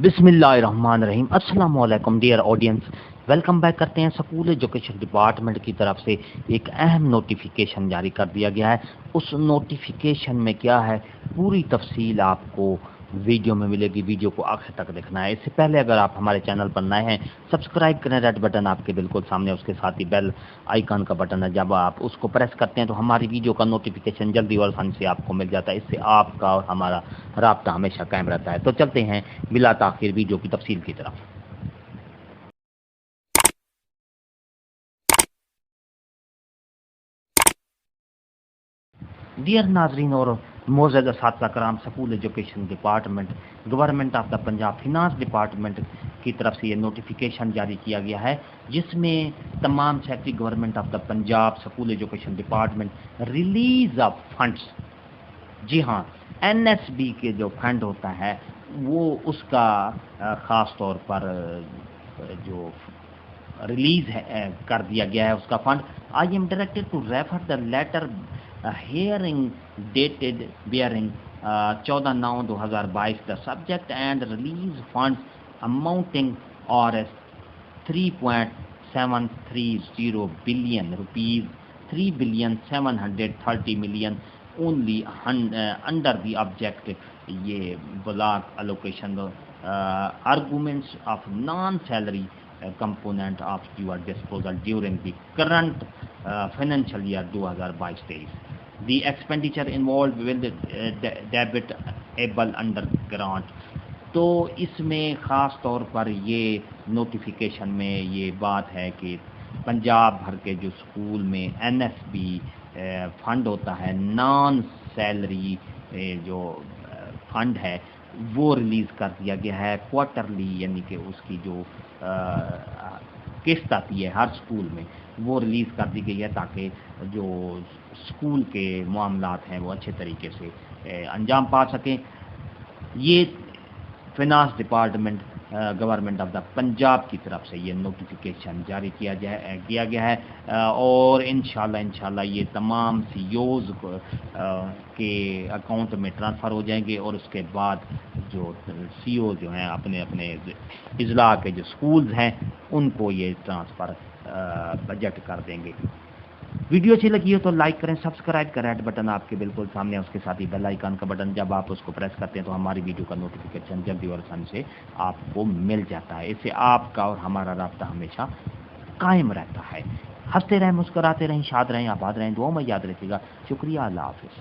बिस्मिल्लाहिर्रहमानिर्रहीम। अस्सलाम वालेकुम डियर ऑडियंस, वेलकम बैक करते हैं। स्कूल एजुकेशन डिपार्टमेंट की तरफ से एक अहम नोटिफिकेशन जारी कर दिया गया है। उस नोटिफिकेशन में क्या है, पूरी तफसील आपको वीडियो में मिलेगी। वीडियो को आखिर तक देखना है। इससे पहले अगर आप हमारे चैनल पर नए हैं, सब्सक्राइब करें। रेड बटन आपके बिल्कुल सामने, उसके साथ ही बेल आइकन का बटन है। जब आप उसको प्रेस करते हैं तो हमारी वीडियो का नोटिफिकेशन जल्दी और आसानी से आपको मिल जाता है। इससे आपका और हमारा राब्ता हमेशा कायम रहता है। तो चलते हैं बिला ताखिर वीडियो की तफसील की तरफ। डियर नाजरीन और मोअज़्ज़ज़ असातिज़ा कराम, school education department, government of the Punjab finance department की तरफ से ये नोटिफिकेशन जारी किया गया है, जिसमें तमाम secretary government of the Punjab school education department release of funds, जी हाँ, एनएसबी के जो फंड होता है वो उसका ख़ास तौर पर जो रिलीज कर दिया गया है उसका fund. I am directed to refer the letter hearing dated bearing 14/9/2022 the subject and release funds amounting or 3.730 billion rupees, 3,730 million only under the object, ये block allocation arguments of non salary component of your disposal during the current financial year 2022-23. The expenditure involved will debitable under grant. तो इसमें ख़ास तौर पर ये notification में ये बात है कि पंजाब भर के जो स्कूल में एनएसबी फंड होता है, नॉन सैलरी जो फंड है, वो रिलीज़ कर दिया गया है क्वार्टरली, यानी कि उसकी जो किस्त आती है हर स्कूल में, वो रिलीज़ कर दी गई है ताकि जो स्कूल के मामलात हैं वो अच्छे तरीके से अंजाम पा सकें। ये finance department government of the Punjab की तरफ से ये नोटिफिकेशन जारी किया गया है और इंशाल्लाह ये तमाम सीईओज़ के अकाउंट में ट्रांसफ़र हो जाएंगे और उसके बाद जो सीईओ जो हैं अपने अपने इजला के जो स्कूल्स हैं उनको ये ट्रांसफ़र बजट कर देंगे। वीडियो अच्छी लगी हो तो लाइक करें, सब्सक्राइब करें। रेड बटन आपके बिल्कुल सामने, उसके साथ ही बेल आइकन का बटन, जब आप उसको प्रेस करते हैं तो हमारी वीडियो का नोटिफिकेशन जल्दी और आसानी से आपको मिल जाता है। इससे आपका और हमारा राब्ता हमेशा कायम रहता है। हंसते रहें, मुस्कुराते रहें, शाद रहें, आबाद रहें, दुआ में याद रखिएगा। शुक्रिया, अल्लाह हाफ़िज़।